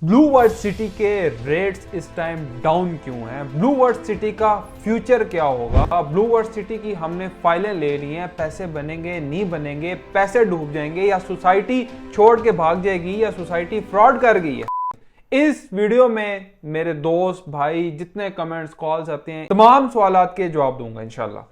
Blue world city के rates इस time down क्यों हैं? ब्लू वर्ल्ड सिटी का फ्यूचर क्या होगा? ब्लू वर्ल्ड सिटी की हमने फाइलें ले ली हैं, पैसे बनेंगे नहीं बनेंगे, पैसे डूब जाएंगे या सोसाइटी छोड़ के भाग जाएगी या सोसाइटी फ्रॉड कर गई है। इस वीडियो में मेरे दोस्त भाई जितने कमेंट्स कॉल्स आते हैं तमाम सवालात के जवाब दूंगा इंशाल्लाह।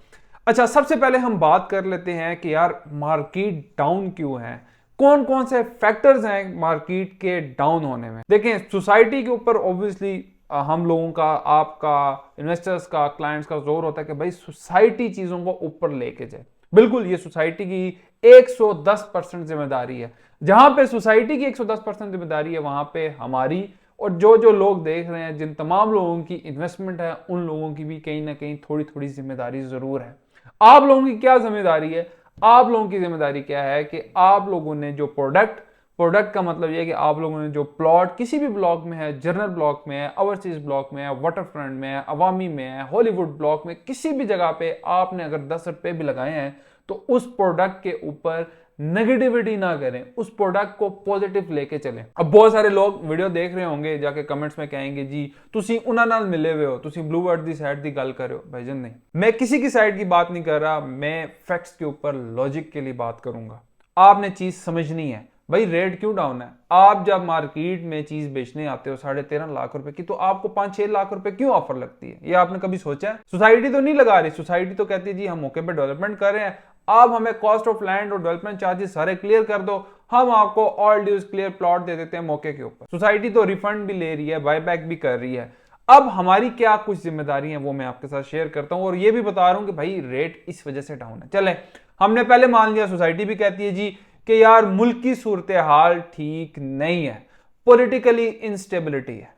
अच्छा, सबसे पहले हम बात कर लेते हैं कि यार मार्केट डाउन क्यों है, कौन कौन से फैक्टर्स हैं मार्केट के डाउन होने में। देखें, सोसाइटी के ऊपर ऑब्वियसली हम लोगों का, आपका, इन्वेस्टर्स का, क्लाइंट्स का जोर होता है कि भाई सोसाइटी चीजों को ऊपर लेके जाए। बिल्कुल, ये सोसाइटी की 110% जिम्मेदारी है। जहां पे सोसाइटी की 110% जिम्मेदारी है वहां पे हमारी और जो जो लोग देख रहे हैं, जिन तमाम लोगों की इन्वेस्टमेंट है, उन लोगों की भी कहीं ना कहीं थोड़ी थोड़ी जिम्मेदारी जरूर है। आप लोगों की क्या जिम्मेदारी है? आप लोगों की जिम्मेदारी क्या है कि आप लोगों ने जो प्रोडक्ट का मतलब यह है कि आप लोगों ने जो प्लॉट किसी भी ब्लॉक में है, जनरल ब्लॉक में है, ओवरसीज ब्लॉक में है, वाटरफ्रंट में है, अवामी में है, हॉलीवुड ब्लॉक में, किसी भी जगह पे आपने अगर 10 रुपए भी लगाए हैं तो उस प्रोडक्ट के ऊपर नेगेटिविटी ना करें, उस प्रोडक्ट को पॉजिटिव लेके चलें। अब बहुत सारे लोग वीडियो देख रहे होंगे, जाके कमेंट्स में कहेंगे जी तुसी उन्हां नाल मिले हुए हो, तुसी ब्लू वर्ल्ड दी साइड दी गल कर रहे हो। भाईजान नहीं, मैं किसी की साइड की बात नहीं कर रहा, मैं फैक्ट्स के ऊपर लॉजिक के लिए बात करूंगा। आपने चीज समझनी है। भाई रेट क्यों डाउन है? आप जब मार्केट में चीज बेचने आते हो 13.5 लाख रुपए की, तो आपको 5-6 लाख रुपए क्यों ऑफर लगती है? ये आपने कभी सोचा है? सोसाइटी तो नहीं लगा रही, सोसाइटी तो कहती है जी हम मौके पे डेवलपमेंट कर रहे हैं, आप हमें कॉस्ट ऑफ लैंड और डेवलपमेंट चार्जेस सारे क्लियर कर दो, हम आपको ऑल ड्यूज क्लियर प्लॉट दे देते हैं मौके के ऊपर। सोसाइटी तो रिफंड भी ले रही है, बायबैक भी कर रही है। अब हमारी क्या कुछ जिम्मेदारी है वो मैं आपके साथ शेयर करता हूं और ये भी बता रहा हूं कि भाई रेट इस वजह से डाउन है। चले, हमने पहले मान लिया सोसाइटी भी कहती है जी कि यार मुल्क की सूरत हाल ठीक नहीं है, पॉलिटिकली इंस्टेबिलिटी है।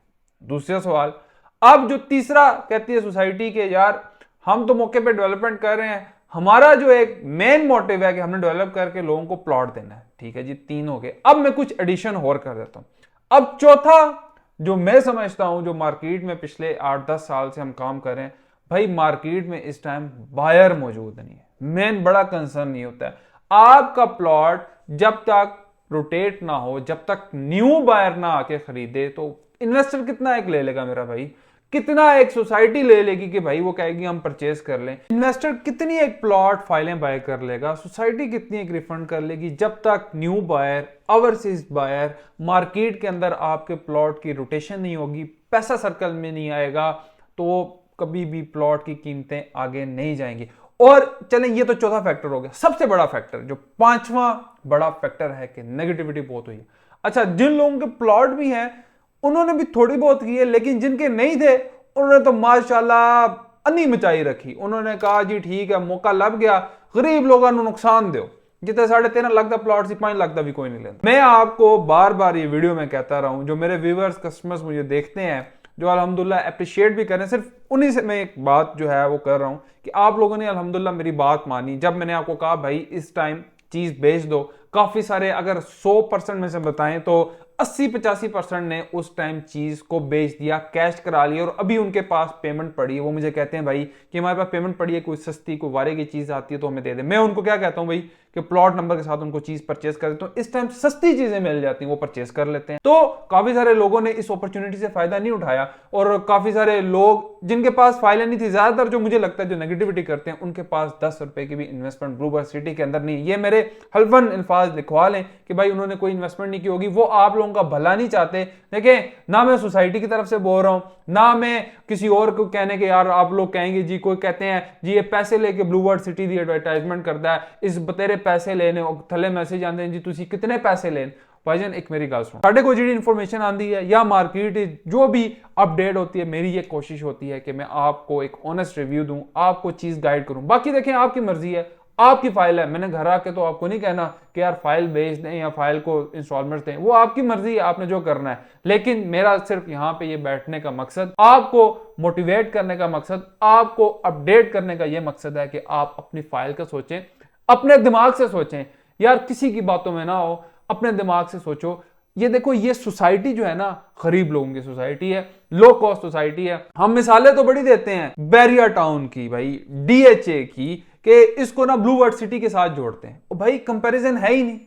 दूसरा सवाल, अब जो तीसरा कहती है सोसाइटी के यार हम तो मौके पे डेवलपमेंट कर रहे हैं, हमारा जो एक मेन मोटिव है कि हमने डेवलप करके लोगों को प्लॉट देना है। ठीक है जी, 3 हो गए। अब मैं कुछ एडिशन और कर देता हूं। अब चौथा जो मैं समझता हूं, जो मार्केट में पिछले 8-10 साल से हम काम कर रहे हैं, भाई मार्केट में इस टाइम बायर मौजूद नहीं है। मेन बड़ा कंसर्न नहीं होता है आपका प्लॉट जब तक रोटेट ना हो, जब तक न्यू बायर ना आके खरीदे, तो इन्वेस्टर कितना एक ले लेगा मेरा भाई? कितना एक सोसाइटी ले लेगी कि भाई वो कहेगी हम परचेज कर लें? इन्वेस्टर कितनी एक प्लॉट फाइलें बाय कर लेगा? सोसाइटी कितनी एक रिफंड कर लेगी? जब तक new buyer, overseas buyer market के अंदर आपके प्लॉट की रोटेशन नहीं होगी, पैसा सर्कल में नहीं आएगा, तो कभी भी प्लॉट की कीमतें आगे नहीं जाएंगी। और चलें, ये तो चौथा फैक्टर हो गया। सबसे बड़ा फैक्टर, जो पांचवा बड़ा फैक्टर है कि नेगेटिविटी बहुत हुई है। अच्छा, जिन लोगों के प्लॉट भी हैं उन्होंने भी थोड़ी बहुत की है, लेकिन जिनके नहीं थे उन्होंने तो माशाल्लाह अन्नी मचाई रखी। उन्होंने कहा जी ठीक है, मौका लग गया, गरीब लोगों को नुकसान दो। जितने 13.5 लाख का प्लॉट से 5 लाख का भी कोई नहीं लेता। मैं आपको बार बार ये वीडियो में कहता रहा हूं, जो मेरे व्यूअर्स कस्टमर्स मुझे देखते हैं, जो अल्हम्दुलिल्लाह अप्रिशिएट भी करें, सिर्फ उन्हीं से मैं एक बात जो है वो कर रहा हूं कि आप लोगों ने अल्हम्दुलिल्लाह मेरी बात मानी। जब मैंने आपको कहा भाई इस टाइम चीज बेच दो, काफी सारे, अगर 100% में से बताएं तो 80-85% ने उस टाइम चीज को बेच दिया, कैश करा लिया, और अभी उनके पास पेमेंट पड़ी है। वो मुझे कहते हैं भाई कि हमारे पास पेमेंट पड़ी है, कोई सस्ती कोई वारे की चीज आती है तो हमें दे दे। मैं उनको क्या कहता हूं भाई कि प्लॉट नंबर के साथ उनको चीज परचेज कर देता हूं। इस टाइम सस्ती चीजें मिल जाती हैं, वो परचेज कर लेते हैं। तो काफी सारे लोगों ने इस अपॉर्चुनिटी से फायदा नहीं उठाया और काफी सारे लोग जिनके पास फाइलें नहीं थी, ज्यादातर जो मुझे लगता है जो नेगेटिविटी करते हैं, उनके पास 10 रुपए की भी इन्वेस्टमेंट ब्लू वर्ल्ड सिटी के अंदर नहीं। ये मेरे हल्फन अल्फाज लिखवा लें कि भाई उन्होंने कोई इन्वेस्टमेंट नहीं की होगी, वो आप लोगों का भला नहीं चाहते। देखें, ना मैं सोसाइटी की तरफ से बोल रहा हूं, ना मैं किसी और को कहने के यार आप लोग कहेंगे जी, कोई कहते हैं जी ये पैसे लेके ब्लू वर्ल्ड सिटी दी एडवर्टाइजमेंट करता है, इस बतेरे पैसे लेने, थले मैसेज आते हैं जी तुसी कितने पैसे लेने। भाईजान एक मेरी गल सुनो, साढ़े को जी इंफॉर्मेशन आती है या मार्केट जो भी अपडेट होती है, मेरी ये कोशिश होती है कि मैं आपको एक ऑनेस्ट रिव्यू दूं, आपको चीज गाइड करूं। बाकी देखें आपकी मर्जी है, आपकी फाइल है, मैंने घर आके तो आपको नहीं कहना कि यार फाइल भेज दें या फाइल को इंस्टॉलमेंट दें, वो आपकी मर्जी है, आपने जो करना है। लेकिन मेरा सिर्फ यहाँ पे ये बैठने का मकसद, आपको मोटिवेट करने का मकसद, आपको अपडेट करने का ये मकसद है कि आप अपनी फाइल का सोचें, अपने दिमाग से सोचें यार, किसी की बातों में ना हो, अपने दिमाग से सोचो। ये देखो, ये सोसाइटी जो है ना, गरीब लोगों की सोसाइटी है, लो कॉस्ट सोसाइटी है। हम मिसालें तो बड़ी देते हैं बैरिया टाउन की, भाई डीएचए की, कि इसको ना ब्लू वर्ल्ड सिटी के साथ जोड़ते हैं। भाई कंपैरिजन है ही नहीं,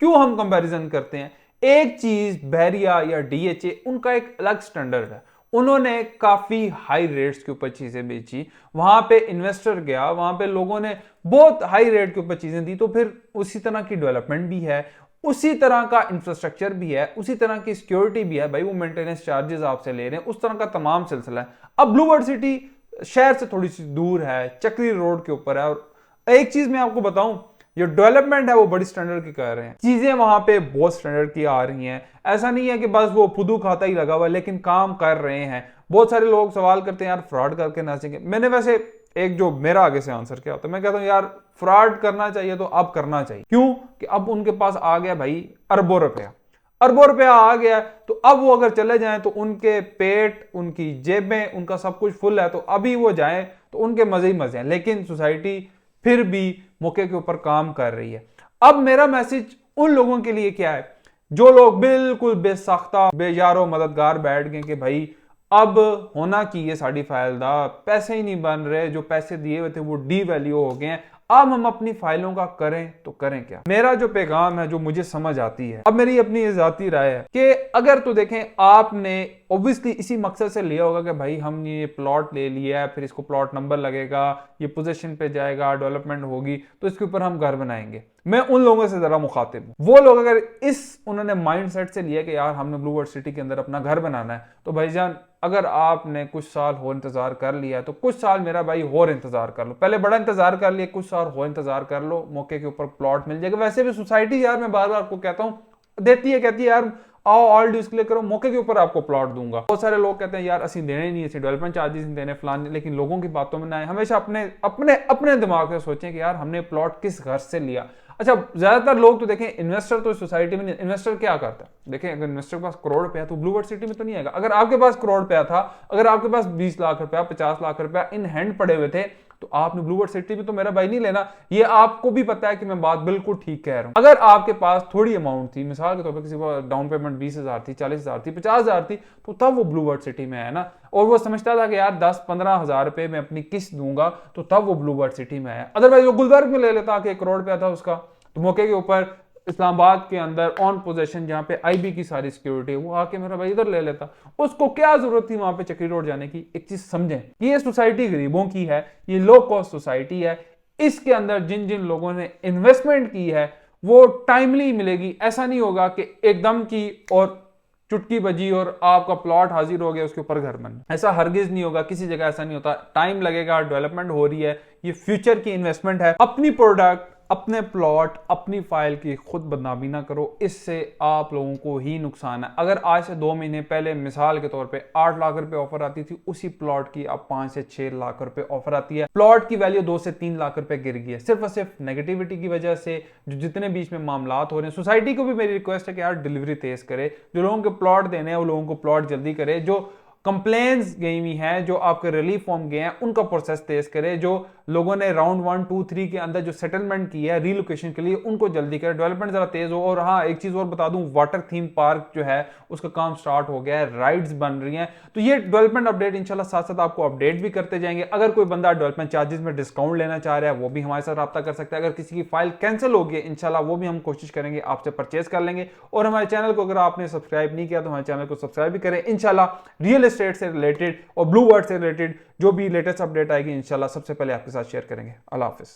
क्यों हम कंपैरिजन करते हैं? एक चीज बहरिया या डीएचए उनका एक अलग स्टैंडर्ड है, उन्होंने काफी हाई रेट्स के ऊपर चीजें बेची, वहां पे इन्वेस्टर गया, वहां पे लोगों ने बहुत हाई रेट के ऊपर चीजें दी, तो फिर उसी तरह की डेवलपमेंट भी है, उसी तरह का इंफ्रास्ट्रक्चर भी है, उसी तरह की सिक्योरिटी भी है, भाई वो मेंटेनेंस चार्जेस आपसे ले रहे हैं, उस तरह का तमाम सिलसिला है। अब ब्लू वर्ल्ड सिटी शहर से थोड़ी सी दूर है, चक्री रोड के ऊपर है, और एक चीज मैं आपको बताऊं, जो डेवलपमेंट है वो बड़ी स्टैंडर्ड की कर रहे हैं, चीजें वहां पे बहुत स्टैंडर्ड की आ रही हैं। ऐसा नहीं है कि बस वो फुदू खाता ही लगा हुआ, लेकिन काम कर रहे हैं। बहुत सारे लोग सवाल करते हैं यार फ्रॉड करके नाचेंगे, मैंने वैसे एक जो मेरा आगे से आंसर क्या होता है, मैं कहता हूं यार फ्रॉड करना चाहिए तो अब करना चाहिए। क्यों? कि अब उनके पास आ गया भाई अरबों रुपया, अरबों रुपया आ गया, तो अब वो अगर चले जाएं तो उनके पेट, उनकी जेबें, उनका सब कुछ फुल है, तो अभी वो जाएं तो उनके मजे ही मजे हैं। लेकिन सोसाइटी फिर भी मौके के ऊपर काम कर रही है। अब मेरा मैसेज उन लोगों के लिए क्या है जो लोग बिल्कुल बेसाख्ता बेयारो मददगार बैठ गए कि भाई अब होना की ये साड़ी फाइल दा, पैसे ही नहीं बन रहे, जो पैसे दिए हुए थे वो डी वैल्यू हो गए हैं, अब हम अपनी फाइलों का करें तो करें क्या। मेरा जो पैगाम है, जो मुझे समझ आती है, अब मेरी अपनी जाती राय है कि अगर तो देखें, आपने ऑब्वियसली इसी मकसद से लिया होगा कि भाई हमने ये प्लॉट ले लिया है, फिर इसको प्लॉट नंबर लगेगा, ये पोजीशन पे जाएगा, डेवलपमेंट होगी, तो इसके ऊपर हम घर बनाएंगे। मैं उन लोगों से जरा मुखातिब हूं। वो लोग अगर उन्होंने माइंडसेट से लिया कि यार हमने ब्लू वर्ल्ड सिटी के अंदर अपना घर बनाना है, तो भाईजान अगर आपने कुछ साल हो इंतजार कर लिया, तो कुछ साल मेरा भाई और इंतजार कर लो। पहले बड़ा इंतजार कर लिया, कुछ साल हो इंतजार कर लो, मौके के ऊपर प्लॉट मिल जाएगा। वैसे भी सोसाइटी यार, मैं बार बार आपको कहता हूं, देती है, कहती है यार आओ ऑल ड्यूज क्लियर करो, मौके के ऊपर आपको प्लॉट दूंगा। बहुत सारे लोग कहते हैं यार असं देने नहीं, ऐसे डेवलपमेंट चार्जेस नहीं देने फलाने, लेकिन लोगों की बातों में ना आए। हमेशा अपने अपने अपने दिमाग से सोचें कि यार हमने प्लॉट किस घर से लिया। अच्छा, ज्यादातर लोग तो देखें, इन्वेस्टर तो सोसाइटी में, इन्वेस्टर क्या करता है, देखें अगर इन्वेस्टर के पास करोड़ रुपया तो ब्लू वर्ल्ड सिटी में तो नहीं आएगा। अगर आपके पास करोड़ रुपया था, अगर आपके पास 20 लाख रुपया 50 लाख रुपया इन हैंड पड़े हुए थे, तो आपने ब्लू वर्ल्ड सिटी में तो मेरा भाई नहीं लेना। ये आपको भी पता है कि मैं बात बिल्कुल ठीक कह रहा हूं। अगर आपके पास थोड़ी अमाउंट थी, मिसाल के तौर पर किसी को डाउन पेमेंट 20,000 थी, 40,000 थी, 50,000 थी, तो तब वो ब्लू वर्ल्ड सिटी में आया ना, और वो समझता था कि यार 10-15,000 रुपए मैं अपनी किस्त दूंगा, तो तब वो ब्लू वर्ल्ड सिटी में आया। अदरवाइज वो गुलबर्ग में ले लेता कि 1 करोड़ रुपया था उसका, तो मौके के ऊपर इस्लामाबाद के अंदर ऑन पोजीशन जहां पे आईबी की सारी सिक्योरिटी है, वो आके मेरा भाई इधर ले लेता। उसको क्या जरूरत थी वहां पे चक्री रोड जाने की। एक चीज समझें, ये सोसाइटी गरीबों की है, ये लो कॉस्ट सोसाइटी है, इसके अंदर जिन जिन लोगों ने इन्वेस्टमेंट की है वो टाइमली मिलेगी। ऐसा नहीं होगा कि एकदम की और चुटकी बजी और आपका प्लॉट हाजिर हो गया, उसके ऊपर घर बन, ऐसा हरगिज नहीं होगा, किसी जगह ऐसा नहीं होता। टाइम लगेगा, डेवलपमेंट हो रही है, ये फ्यूचर की इन्वेस्टमेंट है। अपनी प्रोडक्ट, अपने प्लॉट, अपनी फाइल की खुद बदनामी ना करो, इससे आप लोगों को ही नुकसान है। अगर आज से 2 महीने पहले मिसाल के तौर पे 8 लाख रुपए ऑफर आती थी, उसी प्लॉट की अब 5 से 6 लाख रुपए ऑफर आती है। प्लॉट की वैल्यू 2 से 3 लाख रुपए गिर गई है, सिर्फ और सिर्फ नेगेटिविटी की वजह से। जो जितने बीच में मामलात हो रहे हैं, सोसाइटी को भी मेरी रिक्वेस्ट है कि यार डिलीवरी तेज करे, जो लोगों को प्लॉट देने हैं वो लोगों को प्लॉट जल्दी करे, जो कंप्लेन्स गई हुई हैं, जो आपके रिलीफ फॉर्म गए हैं, उनका प्रोसेस तेज करे, जो लोगों ने राउंड 1, 2, 3 के अंदर जो सेटलमेंट की है रीलोकेशन के लिए, उनको जल्दी करे, डेवलपमेंट जरा तेज हो। और हाँ, एक चीज और बता दूं, वाटर थीम पार्क जो है उसका काम स्टार्ट हो गया है, राइड्स बन रही हैं। तो ये डेवलपमेंट अपडेट इंशाल्लाह साथ साथ आपको अपडेट भी करते जाएंगे। अगर कोई बंदा डेवलपमेंट चार्जेस में डिस्काउंट लेना चाह रहा है, वो भी हमारे साथ रब्ता कर सकता है। अगर किसी की फाइल कैंसिल हो गई, इंशाल्लाह वो भी हम कोशिश करेंगे आपसे परचेज कर लेंगे। और हमारे चैनल को अगर आपने सब्सक्राइब नहीं किया तो हमारे चैनल को सब्सक्राइब भी करें। इंशाल्लाह रियल एस्टेट से रिलेटेड और ब्लू वर्ल्ड से रिलेटेड जो भी लेटेस्ट अपडेट आएगी, इंशाल्लाह सबसे पहले आपके साथ शेयर करेंगे। अल्लाह हाफिज।